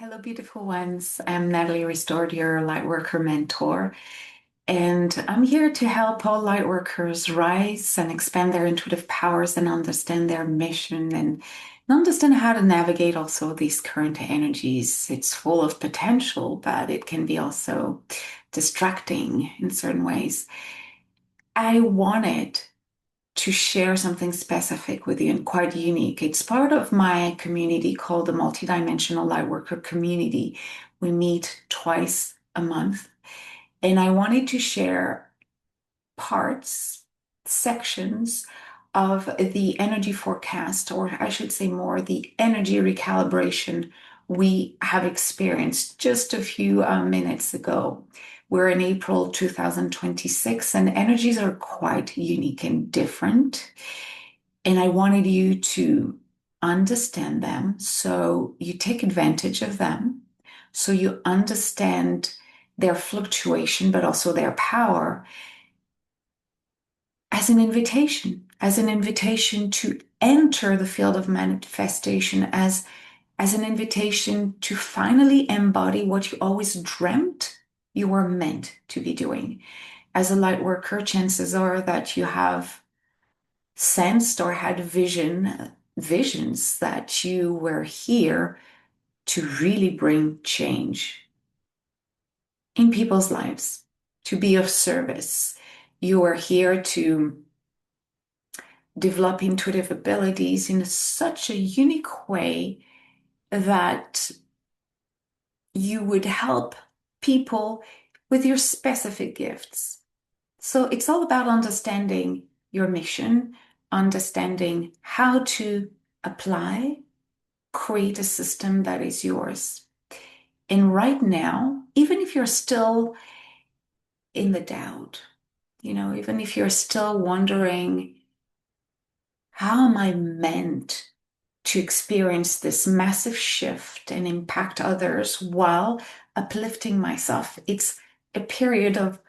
Hello, beautiful ones. I'm Natalie Restored, your Lightworker mentor, and I'm here to help all Lightworkers rise and expand their intuitive powers and understand their mission and understand how to navigate also these current energies. It's full of potential, but it can be also distracting in certain ways. I wanted to share something specific with you and quite unique. It's part of my community called the Multidimensional Lightworker Community. We meet twice a month, and I wanted to share parts, sections of the energy forecast, or I should say more, the energy recalibration we have experienced just a few minutes ago. We're in April 2026, and energies are quite unique and different. And I wanted you to understand them so you take advantage of them, so you understand their fluctuation, but also their power as an invitation to enter the field of manifestation, as an invitation to finally embody what you always dreamt you were meant to be doing. As a light worker, chances are that you have sensed or had visions that you were here to really bring change in people's lives, to be of service. You are here to develop intuitive abilities in such a unique way that you would help people with your specific gifts. So it's all about understanding your mission, understanding how to apply, create a system that is yours. And right now, even if you're still in the doubt, even if you're still wondering, how am I meant to experience this massive shift and impact others while uplifting myself? It's a period of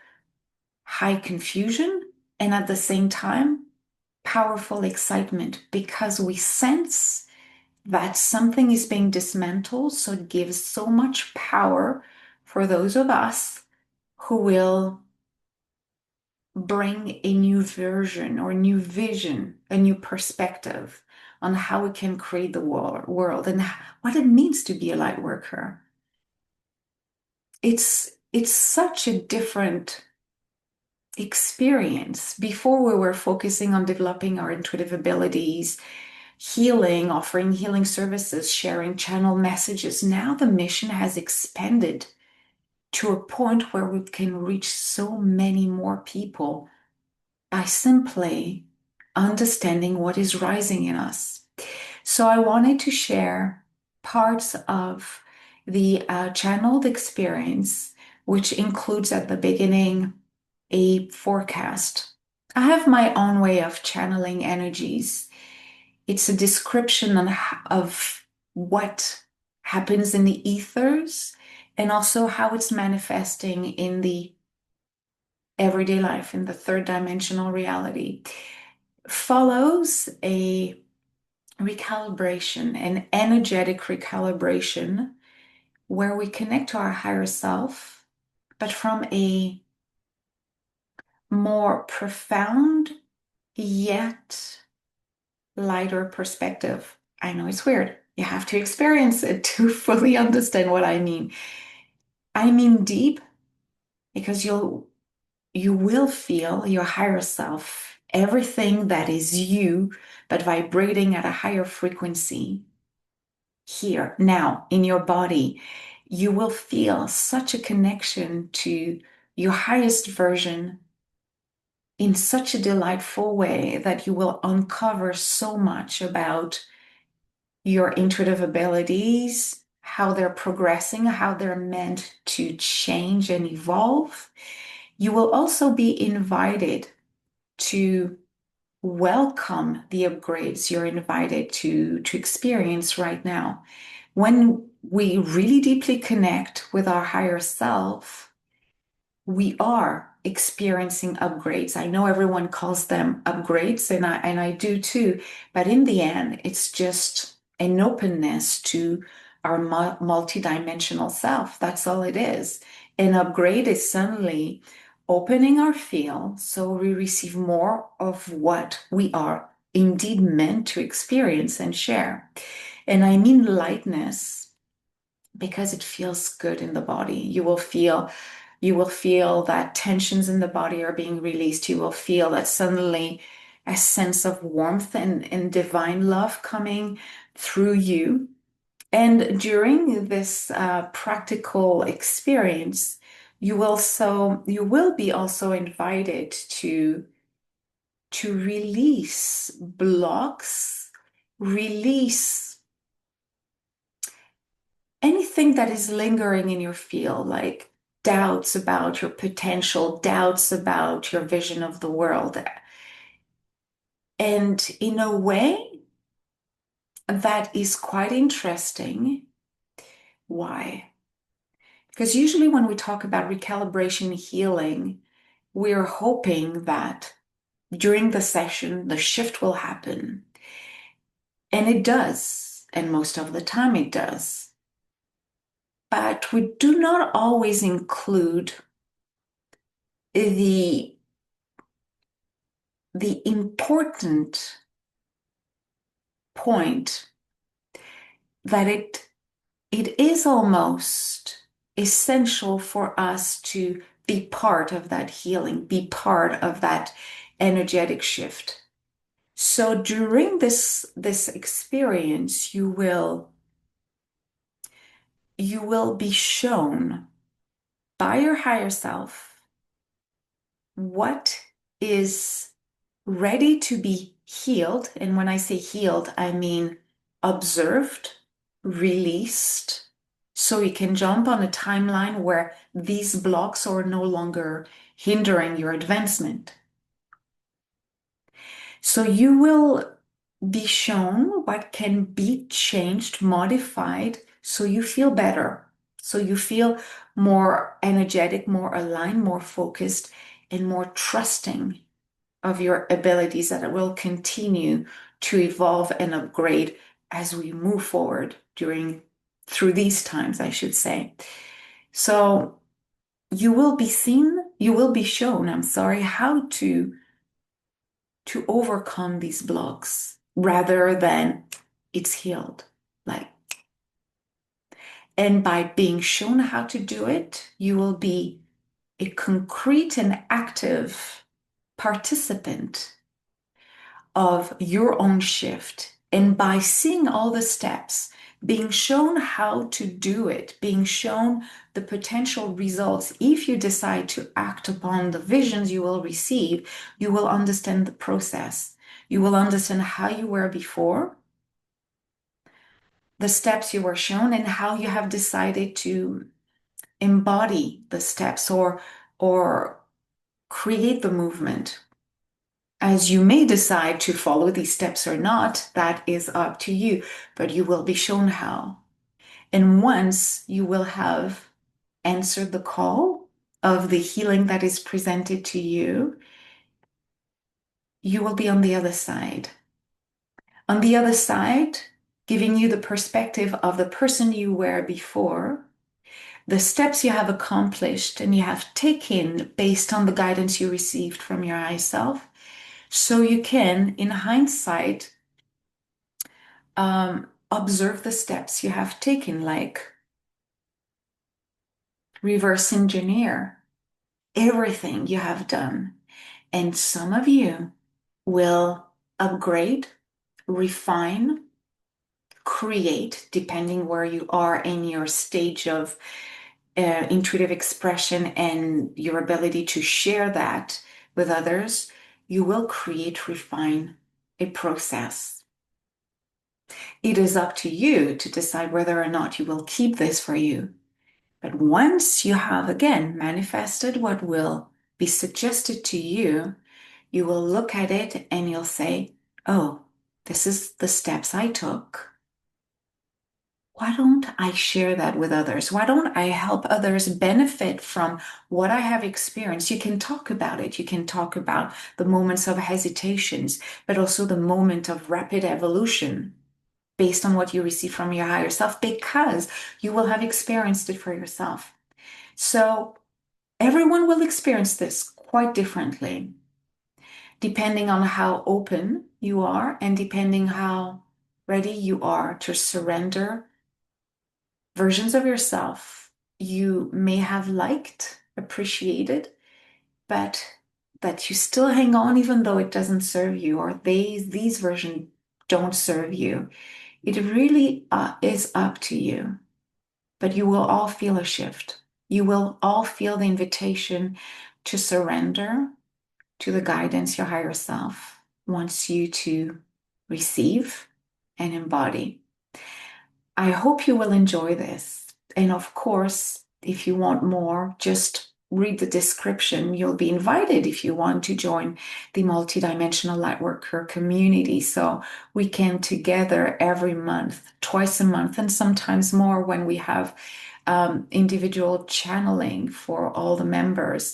high confusion and at the same time, powerful excitement because we sense that something is being dismantled. So it gives so much power for those of us who will bring a new version or new vision, a new perspective on how we can create the world and what it means to be a light worker. It's such a different experience. Before we were focusing on developing our intuitive abilities, healing, offering healing services, sharing channel messages. Now the mission has expanded to a point where we can reach so many more people by simply understanding what is rising in us. So I wanted to share parts of the channeled experience, which includes at the beginning a forecast. I have my own way of channeling energies. It's a description of what happens in the ethers and also how it's manifesting in the everyday life, in the third dimensional reality. Follows a recalibration, an energetic recalibration, where we connect to our higher self, but from a more profound yet lighter perspective. I know it's weird. You have to experience it to fully understand what I mean. I mean deep because you will feel your higher self, everything that is you, but vibrating at a higher frequency here, now, in your body. You will feel such a connection to your highest version in such a delightful way that you will uncover so much about your intuitive abilities, how they're progressing, how they're meant to change and evolve. You will also be invited to welcome the upgrades you're invited to experience right now. When we really deeply connect with our higher self, we are experiencing upgrades. I know everyone calls them upgrades, and I do too, but in the end, it's just an openness to our multidimensional self. That's all it is. An upgrade is suddenly opening our field so we receive more of what we are indeed meant to experience and share. And I mean lightness because it feels good in the body. You will feel that tensions in the body are being released. You will feel that suddenly a sense of warmth and divine love coming through you. And during this practical experience, you will be also invited to release blocks, release anything that is lingering in your field, like doubts about your potential, doubts about your vision of the world. And in a way that is quite interesting. Why? Because usually when we talk about recalibration healing, we're hoping that during the session, the shift will happen. And it does. And most of the time it does. But we do not always include the important point that it is almost essential for us to be part of that healing, be part of that energetic shift. So during this experience, you will be shown by your higher self what is ready to be healed. And when I say healed, I mean observed, released, so you can jump on a timeline where these blocks are no longer hindering your advancement. So you will be shown what can be changed, modified, so you feel better. So you feel more energetic, more aligned, more focused, and more trusting of your abilities that will continue to evolve and upgrade as we move forward through these times, I should say. So you will be shown, I'm sorry, how to overcome these blocks rather than it's healed. Like, and by being shown how to do it, you will be a concrete and active participant of your own shift. And by seeing all the steps, being shown how to do it, being shown the potential results, if you decide to act upon the visions you will receive, you will understand the process. You will understand how you were before, the steps you were shown, and how you have decided to embody the steps or create the movement. As you may decide to follow these steps or not, that is up to you, but you will be shown how. And once you will have answered the call of the healing that is presented to you, you will be on the other side. On the other side, giving you the perspective of the person you were before, the steps you have accomplished and you have taken based on the guidance you received from your higher self. So you can, in hindsight, observe the steps you have taken, like reverse engineer everything you have done. And some of you will upgrade, refine, create, depending where you are in your stage of intuitive expression and your ability to share that with others. You will create, refine a process. It is up to you to decide whether or not you will keep this for you. But once you have again manifested what will be suggested to you, you will look at it and you'll say, oh, this is the steps I took. Why don't I share that with others? Why don't I help others benefit from what I have experienced? You can talk about it. You can talk about the moments of hesitations, but also the moment of rapid evolution. based on what you receive from your higher self because you will have experienced it for yourself. So everyone will experience this quite differently, depending on how open you are and depending how ready you are to surrender versions of yourself you may have liked, appreciated, but that you still hang on even though it doesn't serve you or these versions don't serve you. It really is up to you, but you will all feel a shift. You will all feel the invitation to surrender to the guidance your higher self wants you to receive and embody. I hope you will enjoy this. And of course, if you want more, just read the description. You'll be invited if you want to join the Multidimensional Lightworker Community. So we can together every month, twice a month, and sometimes more when we have individual channeling for all the members.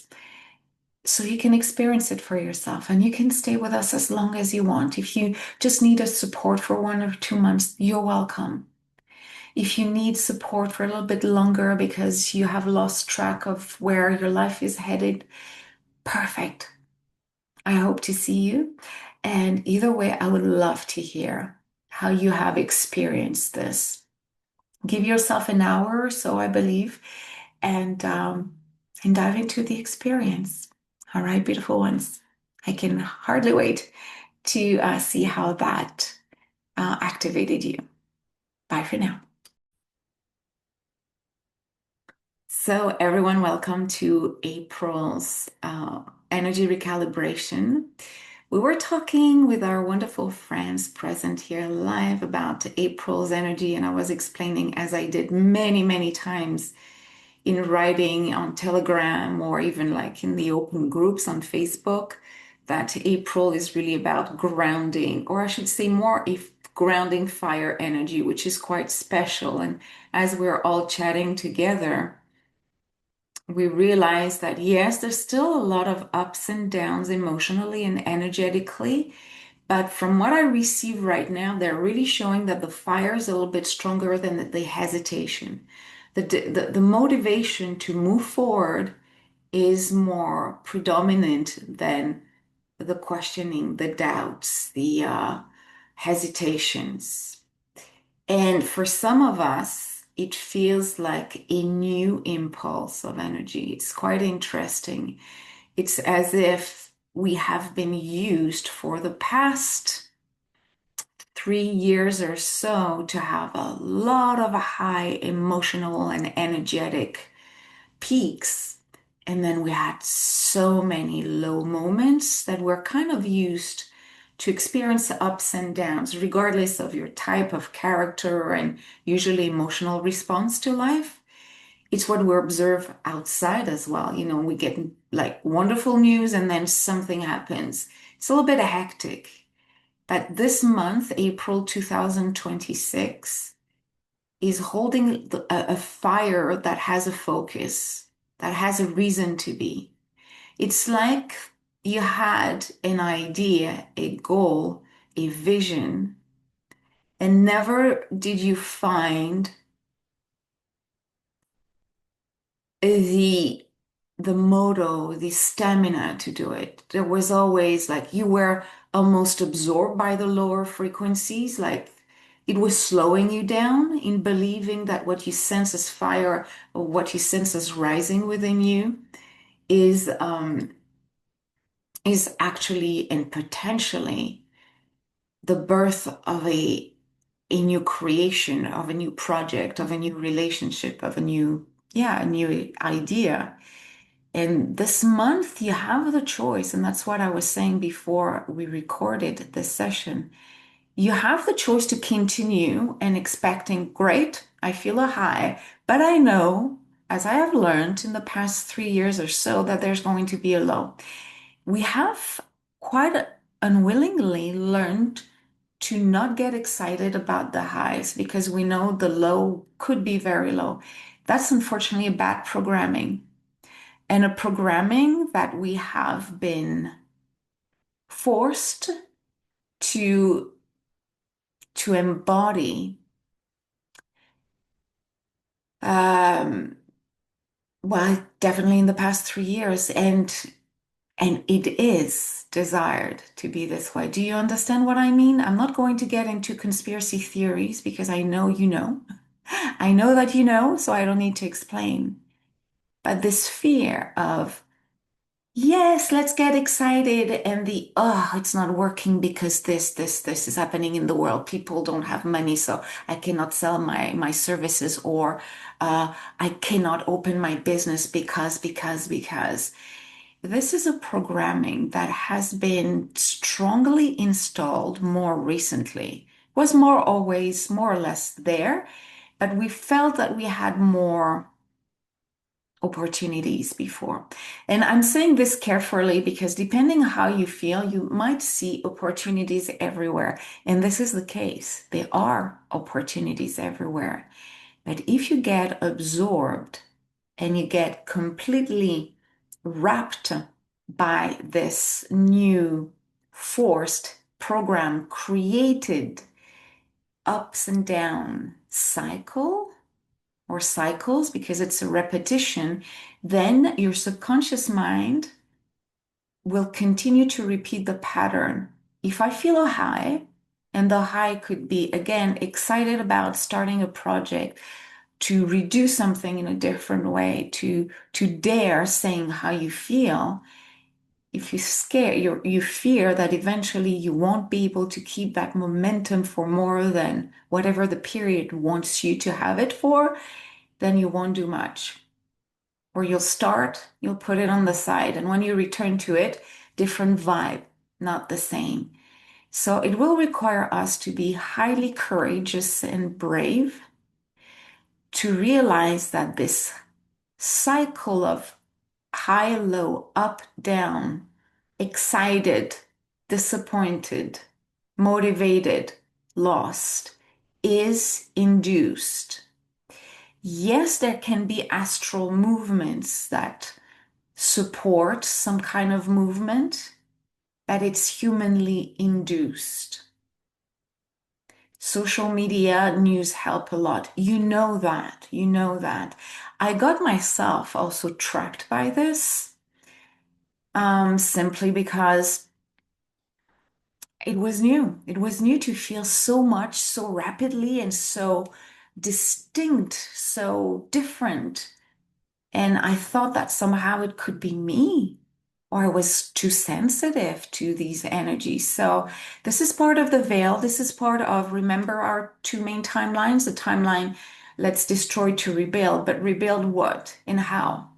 So you can experience it for yourself and you can stay with us as long as you want. If you just need a support for 1 or 2 months, you're welcome. If you need support for a little bit longer because you have lost track of where your life is headed, perfect. I hope to see you. And either way, I would love to hear how you have experienced this. Give yourself an hour or so, I believe, and dive into the experience. All right, beautiful ones. I can hardly wait to see how that activated you. Bye for now. So, everyone, welcome to April's energy recalibration. We were talking with our wonderful friends present here live about April's energy, and I was explaining, as I did many, many times in writing on Telegram or even like in the open groups on Facebook, that April is really about grounding, or I should say more if grounding fire energy, which is quite special. And as we're all chatting together, we realize that yes, there's still a lot of ups and downs emotionally and energetically. But from what I receive right now, they're really showing that the fire is a little bit stronger than the hesitation. The motivation to move forward is more predominant than the questioning, the doubts, the hesitations. And for some of us, it feels like a new impulse of energy. It's quite interesting. It's as if we have been used for the past 3 years or so to have a lot of high emotional and energetic peaks. And then we had so many low moments that we're kind of used to experience the ups and downs, regardless of your type of character and usually emotional response to life. It's what we observe outside as well. You know, we get like wonderful news and then something happens. It's a little bit hectic. But this month, April 2026, is holding a fire that has a focus, that has a reason to be. It's like you had an idea, a goal, a vision, and never did you find the the moto, the stamina to do it. There was always like you were almost absorbed by the lower frequencies, like it was slowing you down in believing that what you sense as fire or what you sense as rising within you is is actually and potentially the birth of a new creation, of a new project, of a new relationship, of a new, yeah, a new idea. And this month you have the choice, and that's what I was saying before we recorded this session. You have the choice to continue and expecting, great, I feel a high, but I know, as I have learned in the past 3 years or so, that there's going to be a low. We have quite unwillingly learned to not get excited about the highs because we know the low could be very low. That's unfortunately a bad programming and a programming that we have been forced to to embody, um, well, definitely in the past 3 years, and it is desired to be this way. Do you understand what I mean? I'm not going to get into conspiracy theories because I know you know. I know that you know, so I don't need to explain. But this fear of, yes, let's get excited, and the, oh, it's not working because this is happening in the world. People don't have money, so I cannot sell my services, or I cannot open my business because. This is a programming that has been strongly installed more recently. Was more always more or less there, but we felt that we had more opportunities before. And I'm saying this carefully because depending how you feel, you might see opportunities everywhere. And this is the case. There are opportunities everywhere. But if you get absorbed and you get completely wrapped by this new forced program created ups and down cycle or cycles because it's a repetition, then your subconscious mind will continue to repeat the pattern. If I feel a high, and the high could be, again, excited about starting a project, to redo something in a different way, to dare saying how you feel. If you scare you fear that eventually you won't be able to keep that momentum for more than whatever the period wants you to have it for, then you won't do much. Or you'll start, you'll put it on the side, and when you return to it, different vibe, not the same. So it will require us to be highly courageous and brave to realize that this cycle of high, low, up, down, excited, disappointed, motivated, lost is induced. Yes, there can be astral movements that support some kind of movement, but it's humanly induced. Social media news help a lot. You know that. You know that. I got myself also tracked by this, simply because it was new. It was new to feel so much so rapidly and so distinct, so different. And I thought that somehow it could be me, or I was too sensitive to these energies. So this is part of the veil. This is part of, remember our two main timelines, the timeline, let's destroy to rebuild, but rebuild what and how?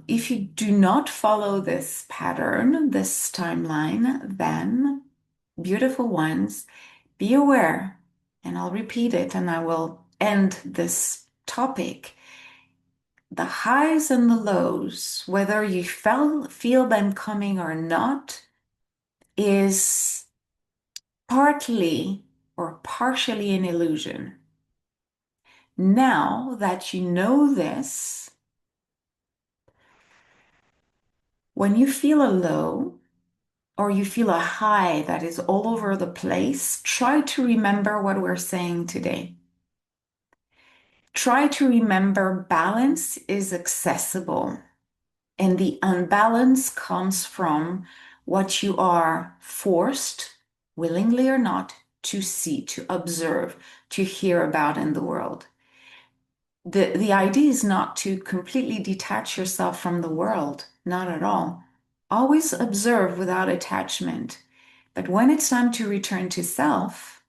If you do not follow this pattern, this timeline, then beautiful ones, be aware, and I'll repeat it and I will end this topic. The highs and the lows, whether you feel them coming or not, is partly or partially an illusion. Now that you know this, when you feel a low or you feel a high that is all over the place, try to remember what we're saying today. Try to remember balance is accessible. And the unbalance comes from what you are forced, willingly or not, to see, to observe, to hear about in the world. The idea is not to completely detach yourself from the world, not at all. Always observe without attachment. But when it's time to return to self,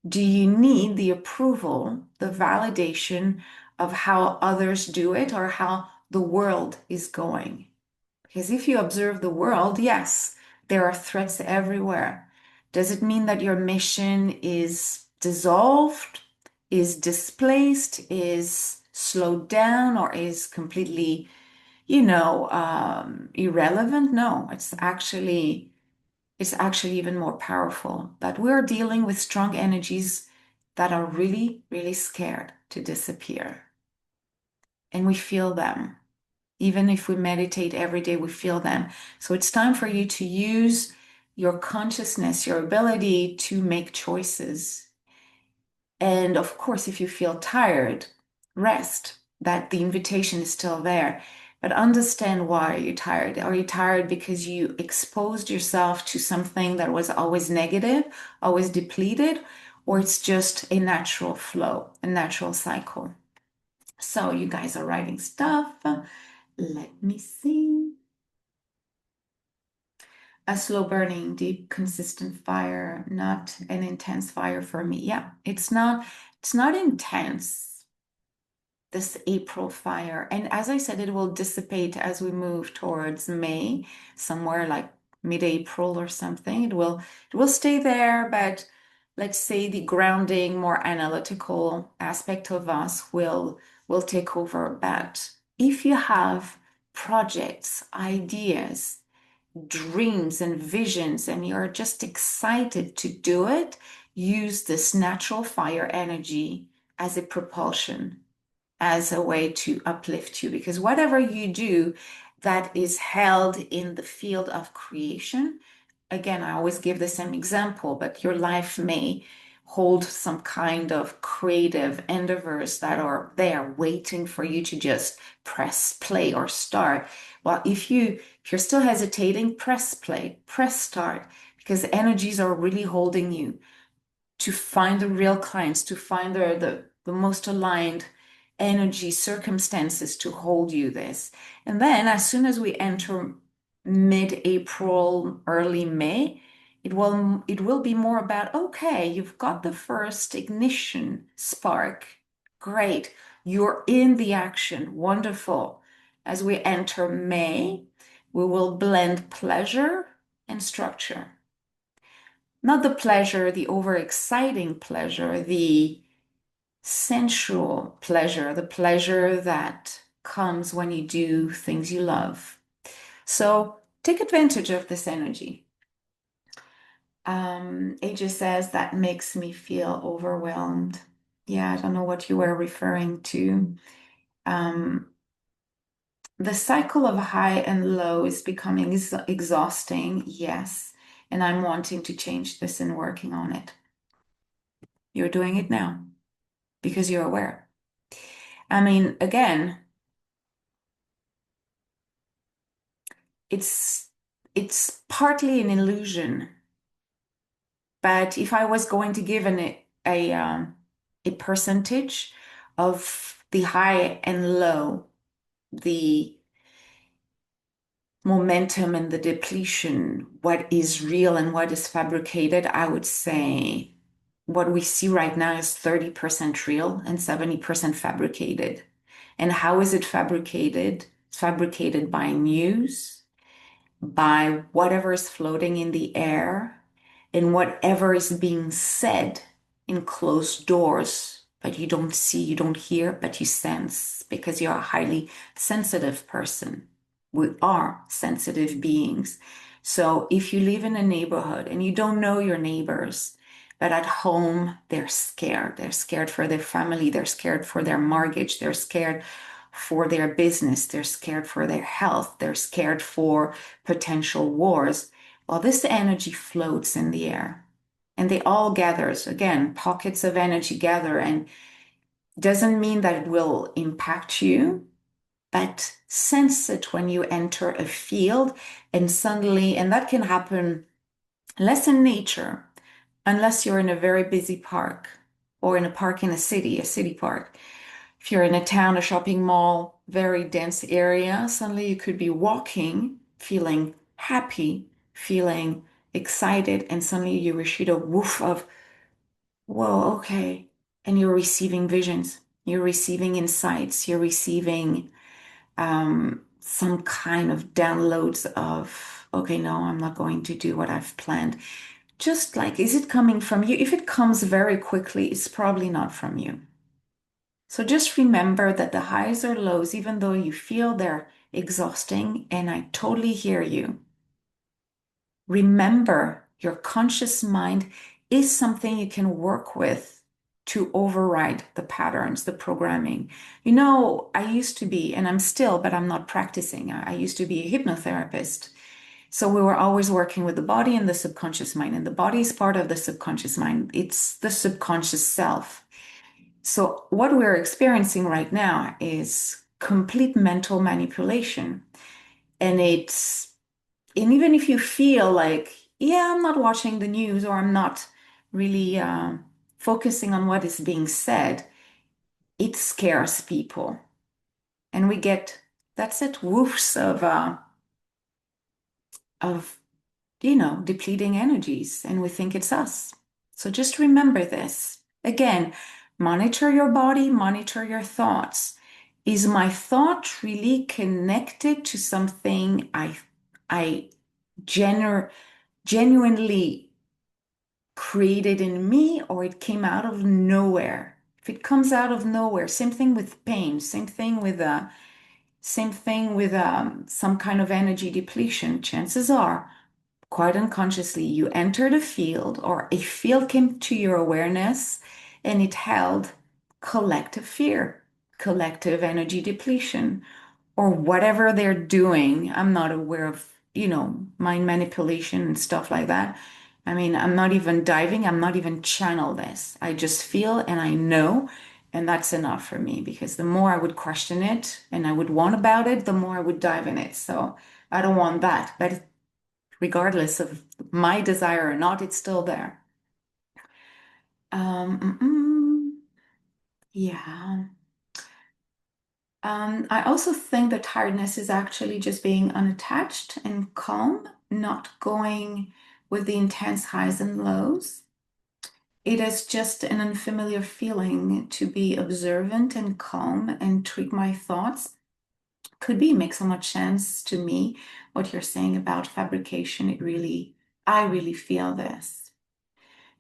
do you need the approval, the validation of how others do it or how the world is going? Because if you observe the world, yes, there are threats everywhere. Does it mean that your mission is dissolved, is displaced, is slowed down, or is completely, irrelevant? No, it's actually even more powerful. But we're dealing with strong energies that are really, really scared to disappear. And we feel them. Even if we meditate every day, we feel them. So it's time for you to use your consciousness, your ability to make choices. And of course, if you feel tired, rest, that the invitation is still there. But understand, why are you tired? Are you tired because you exposed yourself to something that was always negative, always depleted, or it's just a natural flow, a natural cycle? So you guys are writing stuff. Let me see. A slow burning, deep, consistent fire, not an intense fire for me. Yeah, it's not intense, this April fire. And as I said, it will dissipate as we move towards May, somewhere like mid-April or something. It will stay there, but let's say the grounding, more analytical aspect of us will take over. But if you have projects, ideas, dreams and visions, and you're just excited to do it, use this natural fire energy as a propulsion, as a way to uplift you. Because whatever you do that is held in the field of creation, again, I always give the same example, but your life may hold some kind of creative endeavors that are there waiting for you to just press play or start. Well, if you're still hesitating, press play, press start, because energies are really holding you to find the real clients, to find the most aligned energy circumstances to hold you this. And then as soon as we enter mid-April, early May, it will be more about, okay, you've got the first ignition spark. Great. You're in the action. Wonderful. As we enter May, we will blend pleasure and structure. Not the pleasure, the overexciting pleasure, the sensual pleasure, the pleasure that comes when you do things you love. So take advantage of this energy. AJ says that makes me feel overwhelmed. Yeah, I don't know what you were referring to. Um, the cycle of high and low is becoming exhausting, yes, and I'm wanting to change this and working on it. You're doing it now because you're aware. I mean, again, it's it's partly an illusion, but if I was going to give a percentage of the high and low, the momentum and the depletion, what is real and what is fabricated, I would say what we see right now is 30% real and 70% fabricated. And how is it fabricated? It's fabricated by news, by whatever is floating in the air, and whatever is being said in closed doors, but you don't see, you don't hear, but you sense because you're a highly sensitive person. We are sensitive beings. So if you live in a neighborhood and you don't know your neighbors, but at home they're scared. They're scared for their family. They're scared for their mortgage. They're scared for their business. They're scared for their health. They're scared for potential wars. Well, this energy floats in the air and they all gathers. Again, pockets of energy gather, and doesn't mean that it will impact you, but sense it when you enter a field and suddenly, and that can happen less in nature, unless you're in a very busy park or in a park in a city park. If you're in a town, a shopping mall, very dense area, suddenly you could be walking, feeling happy, feeling excited, and suddenly you receive a woof of, whoa, okay. And you're receiving visions, you're receiving insights, you're receiving some kind of downloads of, okay, no, I'm not going to do what I've planned. Just like, is it coming from you? If it comes very quickly, it's probably not from you. So just remember that the highs or lows, even though you feel they're exhausting, and I totally hear you, remember your conscious mind is something you can work with to override the patterns, the programming. You know, I used to be, and I'm still, but I'm not practicing. I used to be a hypnotherapist. So we were always working with the body and the subconscious mind, and the body is part of the subconscious mind. It's the subconscious self. So what we're experiencing right now is complete mental manipulation. And and even if you feel like, yeah, I'm not watching the news or I'm not really focusing on what is being said, it scares people. And we get, that's it, woofs of depleting energies, and we think it's us. So just remember this. Again, monitor your body, monitor your thoughts. Is my thought really connected to something I genu genuinely created in me, or it came out of nowhere? If it comes out of nowhere, same thing with pain, same thing with some kind of energy depletion. Chances are, quite unconsciously, you entered a field or a field came to your awareness and it held collective fear, collective energy depletion, or whatever they're doing. I'm not aware of, mind manipulation and stuff like that. I mean, I'm not even diving, I'm not even channel this. I just feel and I know, and that's enough for me because the more I would question it and I would want about it, the more I would dive in it. So I don't want that. But regardless of my desire or not, it's still there. Yeah. I also think that tiredness is actually just being unattached and calm, not going with the intense highs and lows. It is just an unfamiliar feeling to be observant and calm and treat my thoughts. Could be make so much sense to me what you're saying about fabrication. I really feel this.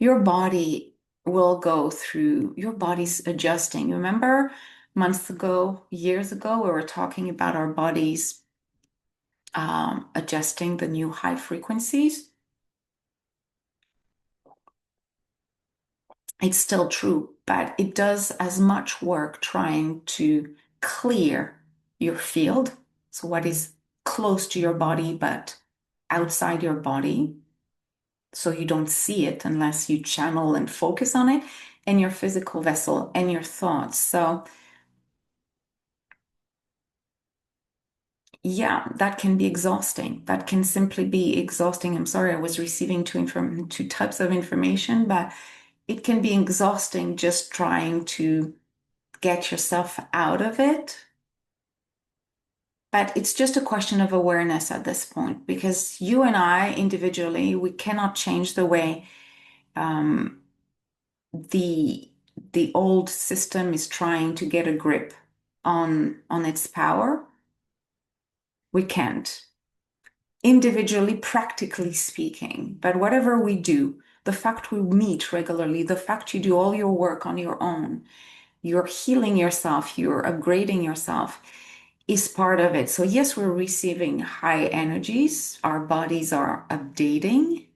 Your body will go through, your body's adjusting. Remember months ago, years ago, we were talking about our bodies adjusting the new high frequencies. It's still true, but it does as much work trying to clear your field. So, what is close to your body, but outside your body, so you don't see it unless you channel and focus on it, and your physical vessel and your thoughts. So, yeah, that can be exhausting. That can simply be exhausting. I'm sorry, I was receiving two types of information, but it can be exhausting just trying to get yourself out of it. But it's just a question of awareness at this point, because you and I individually, we cannot change the way um, the the old system is trying to get a grip on its power. We can't. Individually, practically speaking. But whatever we do, the fact we meet regularly, the fact you do all your work on your own, you're healing yourself, you're upgrading yourself, is part of it. So, yes, we're receiving high energies, our bodies are updating,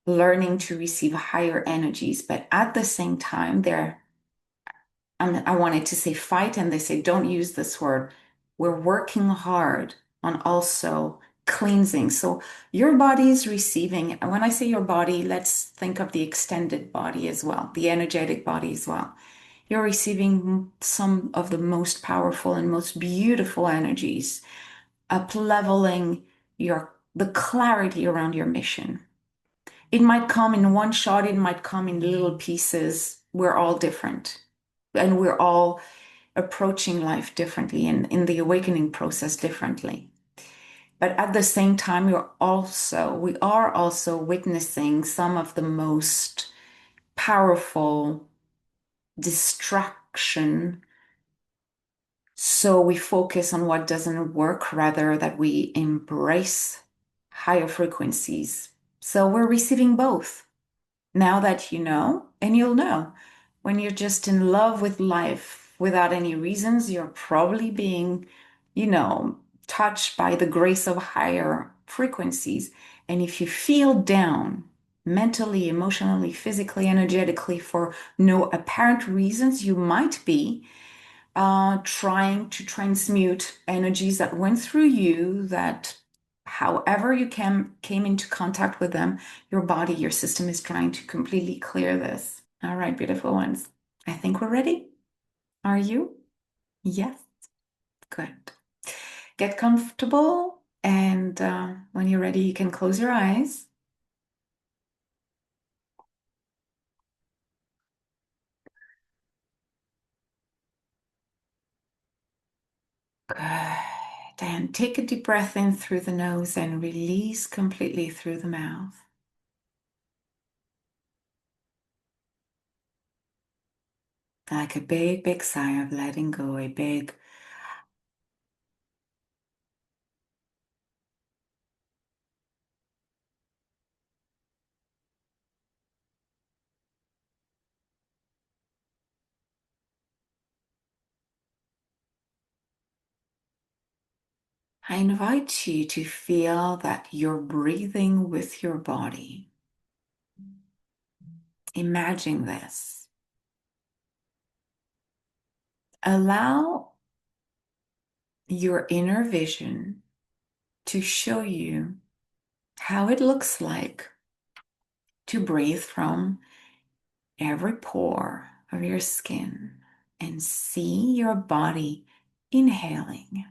learning to receive higher energies, but at the same time, and I wanted to say fight, and they say don't use this word. We're working hard on also cleansing. So your body is receiving, and when I say your body, let's think of the extended body as well, the energetic body as well. You're receiving some of the most powerful and most beautiful energies, up leveling the clarity around your mission. It might come in one shot, it might come in little pieces. We're all different. And we're all approaching life differently and in the awakening process differently. But at the same time, we are also witnessing some of the most powerful distraction. So we focus on what doesn't work rather that we embrace higher frequencies. So we're receiving both. Now that you know, and you'll know, when you're just in love with life without any reasons, you're probably being, you know, touched by the grace of higher frequencies. And if you feel down mentally, emotionally, physically, energetically for no apparent reasons, you might be trying to transmute energies that went through you that however you came into contact with them, your body, your system is trying to completely clear this. All right, beautiful ones. I think we're ready. Are you? Yes. Good. Get comfortable, and when you're ready, you can close your eyes. Good. And take a deep breath in through the nose and release completely through the mouth. Like a big, big sigh of letting go, a big. I invite you to feel that you're breathing with your body. Imagine this. Allow your inner vision to show you how it looks like to breathe from every pore of your skin and see your body inhaling.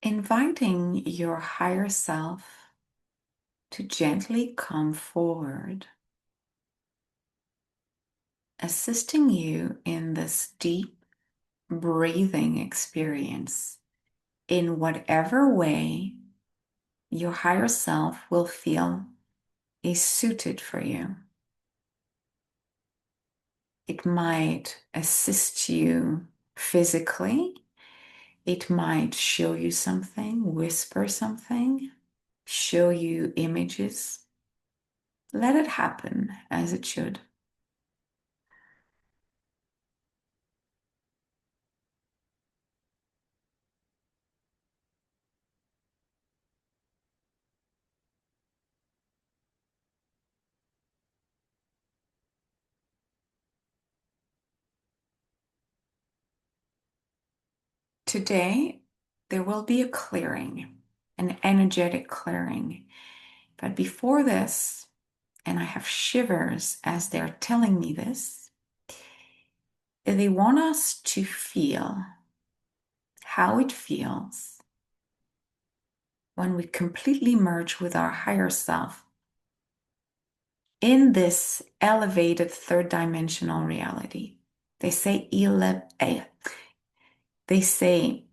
Inviting your higher self to gently come forward, assisting you in this deep breathing experience in whatever way your higher self will feel is suited for you. It might assist you physically. It might show you something, whisper something, show you images. Let it happen as it should. Today, there will be a clearing, an energetic clearing. But before this, and I have shivers as they're telling me this, they want us to feel how it feels when we completely merge with our higher self in this elevated third dimensional reality. They say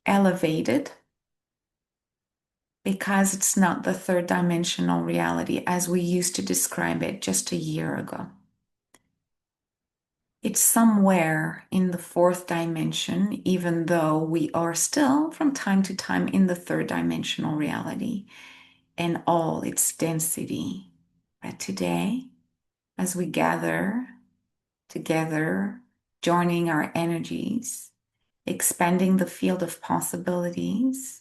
elevated because it's not the third dimensional reality as we used to describe it just a year ago. It's somewhere in the fourth dimension, even though we are still from time to time in the third dimensional reality and all its density. But today, as we gather together, joining our energies, expanding the field of possibilities,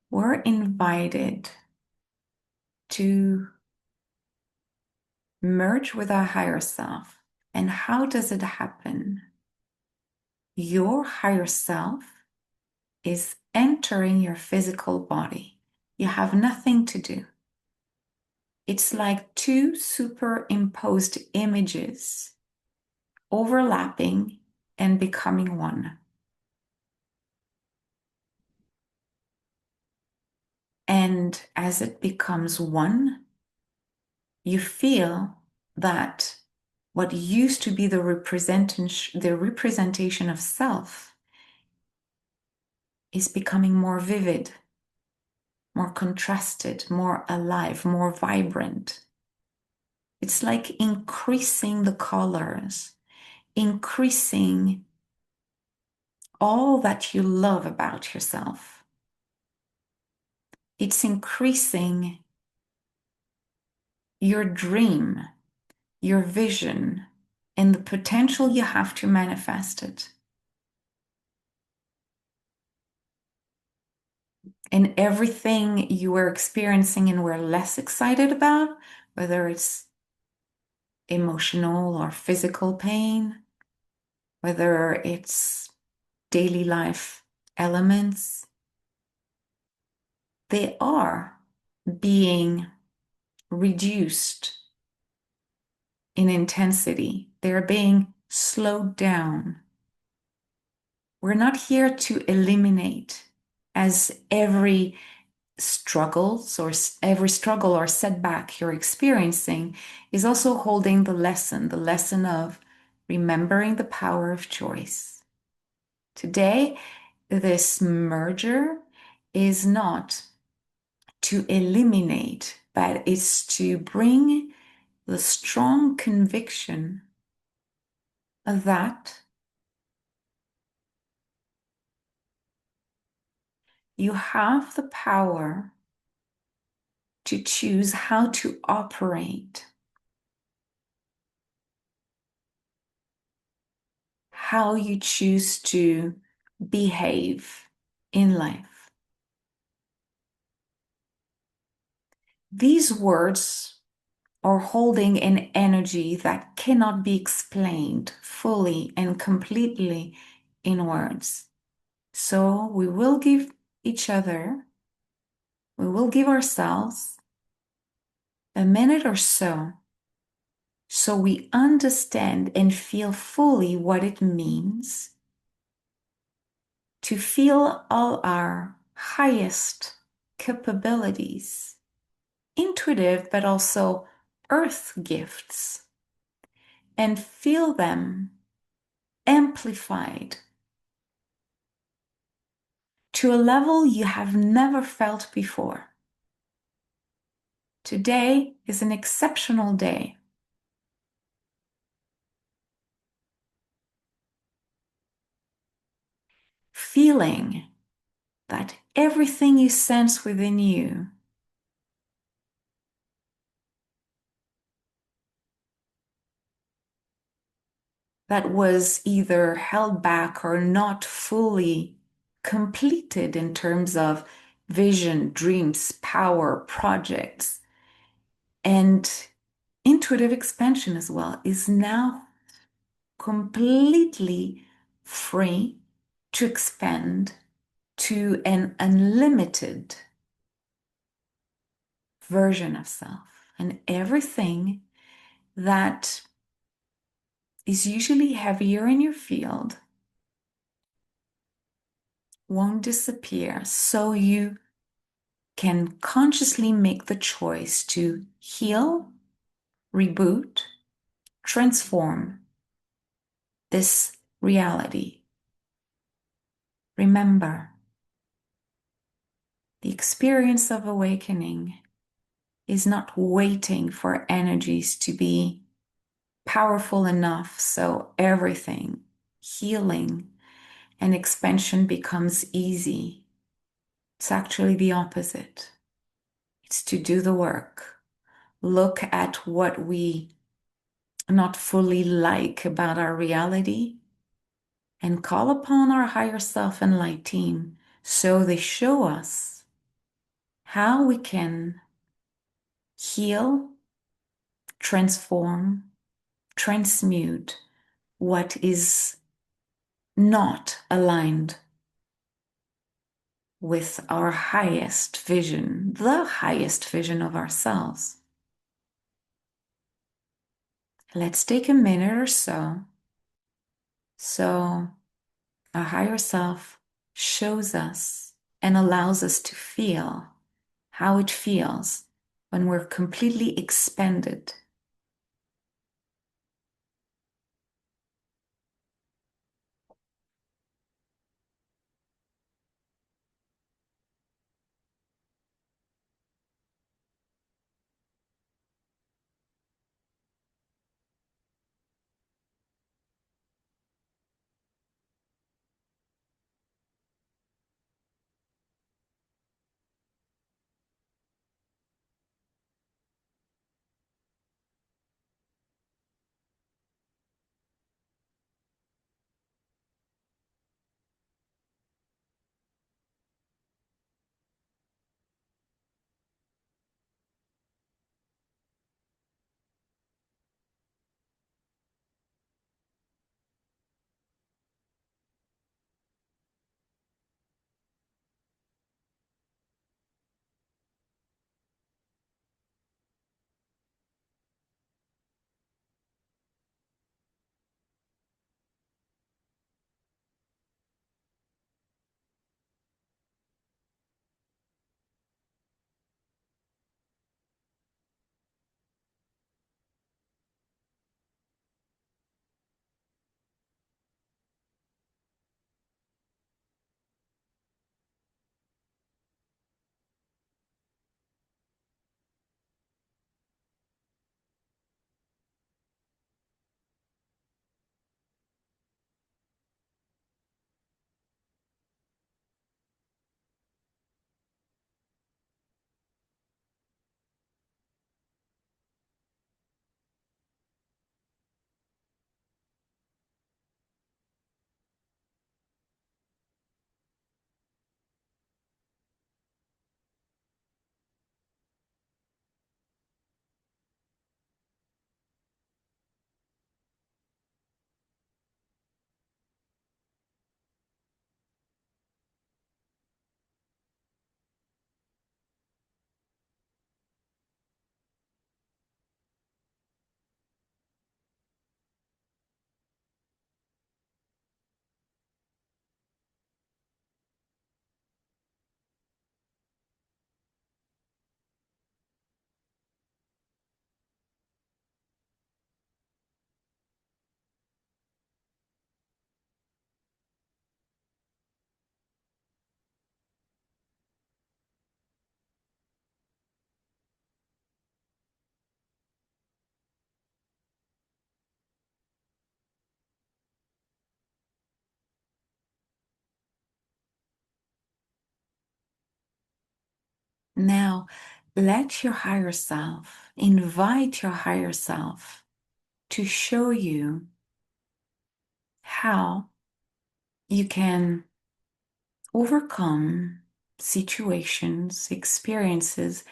we're invited to merge with our higher self. And how does it happen? Your higher self is entering your physical body. You have nothing to do. It's like two superimposed images overlapping and becoming one. And as it becomes one, you feel that what used to be the representation of self is becoming more vivid, more contrasted, more alive, more vibrant. It's like increasing the colors, increasing all that you love about yourself. It's increasing your dream, your vision, and the potential you have to manifest it. And everything you were experiencing and were less excited about, whether it's emotional or physical pain, whether it's daily life elements, they are being reduced in intensity. They're being slowed down. We're not here to eliminate as every every struggle or setback you're experiencing is also holding the lesson of remembering the power of choice. Today, this merger is not to eliminate, but it's to bring the strong conviction that you have the power to choose how to operate, how you choose to behave in life. These words are holding an energy that cannot be explained fully and completely in words. So we will give each other, we will give ourselves a minute or so we understand and feel fully what it means to feel all our highest capabilities, intuitive but also earth gifts, and feel them amplified to a level you have never felt before. Today is an exceptional day. Feeling that everything you sense within you that was either held back or not fully completed in terms of vision, dreams, power, projects, and intuitive expansion as well, is now completely free to expand to an unlimited version of self. And everything that is usually heavier in your field won't disappear, so you can consciously make the choice to heal, reboot, transform this reality. Remember, the experience of awakening is not waiting for energies to be powerful enough so everything, healing and expansion becomes easy. It's actually the opposite. It's to do the work. Look at what we not fully like about our reality and call upon our higher self and light team so they show us how we can heal, transform, transmute what is not aligned with our highest vision, the highest vision of ourselves. Let's take a minute or so our higher self shows us and allows us to feel how it feels when we're completely expanded. Now, let your higher self, invite your higher self to show you how you can overcome situations, experiences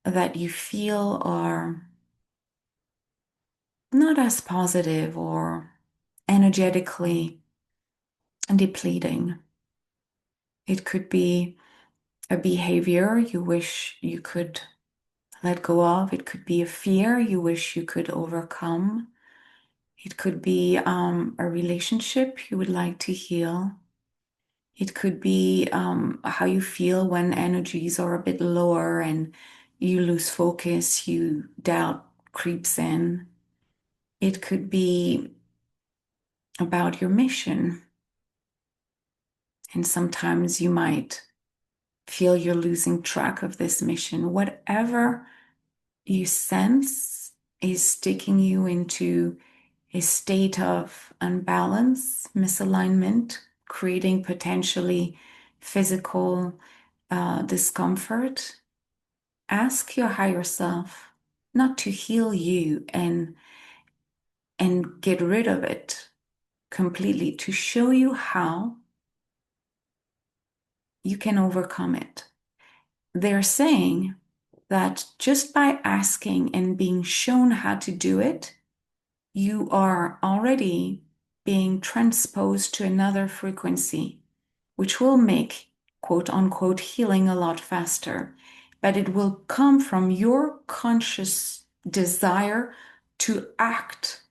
that you feel are not as positive or energetically depleting. It could be a behavior you wish you could let go of. It could be a fear you wish you could overcome. It could be a relationship you would like to heal. It could be how you feel when energies are a bit lower and you lose focus, you doubt creeps in. It could be about your mission. And sometimes you might feel you're losing track of this mission. Whatever you sense is taking you into a state of unbalance, misalignment, creating potentially physical discomfort. Ask your higher self not to heal you and get rid of it completely, to show you how you can overcome it. They're saying that just by asking and being shown how to do it, you are already being transposed to another frequency, which will make quote unquote healing a lot faster. But it will come from your conscious desire to act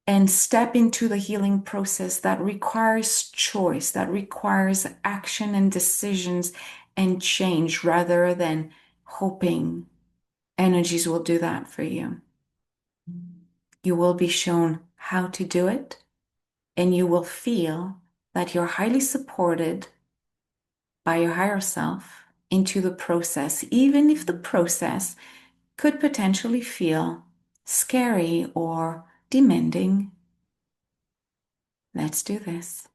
and step into the healing process that requires choice, that requires action and decisions and change rather than hoping energies will do that for you. You will be shown how to do it, and you will feel that you're highly supported by your higher self into the process, even if the process could potentially feel scary or demanding. Let's do this.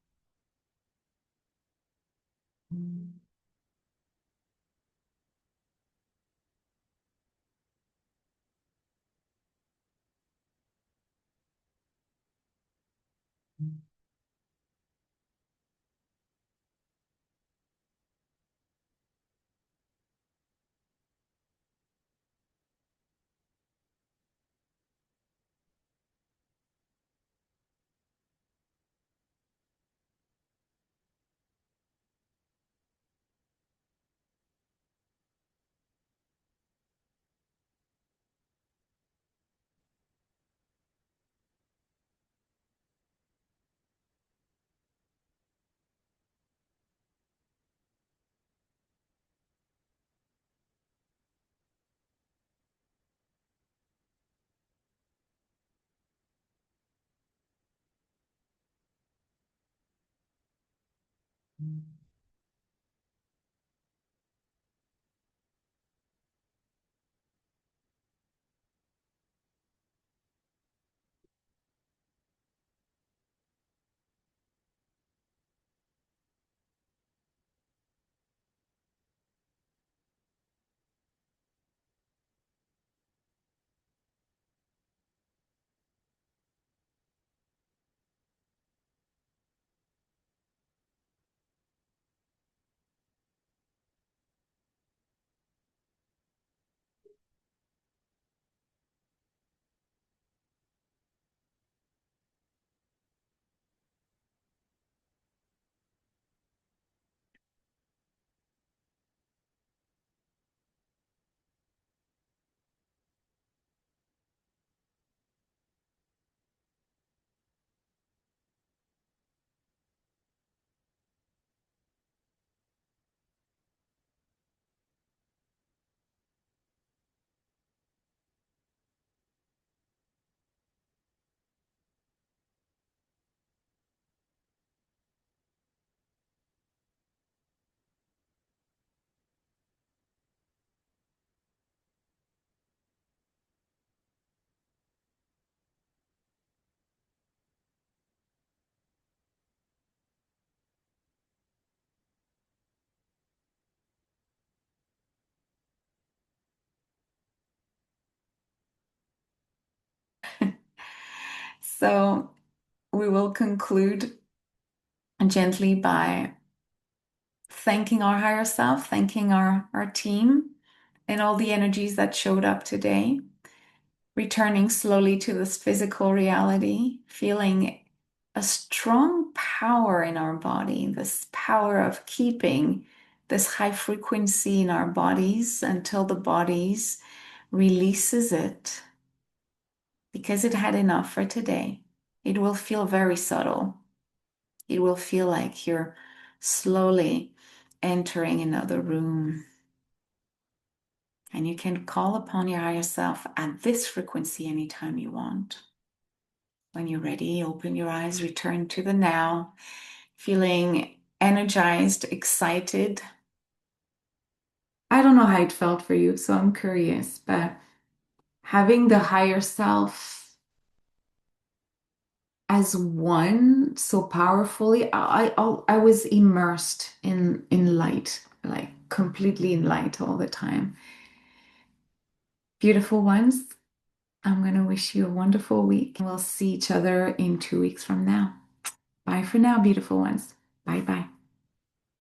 So we will conclude gently by thanking our higher self, thanking our team and all the energies that showed up today, returning slowly to this physical reality, feeling a strong power in our body, this power of keeping this high frequency in our bodies until the bodies releases it because it had enough for today. It will feel very subtle. It will feel like you're slowly entering another room. And you can call upon your higher self at this frequency anytime you want. When you're ready, open your eyes, return to the now, feeling energized, excited. I don't know how it felt for you, so I'm curious, but having the higher self as one so powerfully, I was immersed in light, like completely in light all the time. Beautiful ones, I'm going to wish you a wonderful week. We'll see each other in 2 weeks from now. Bye for now, beautiful ones. Bye bye.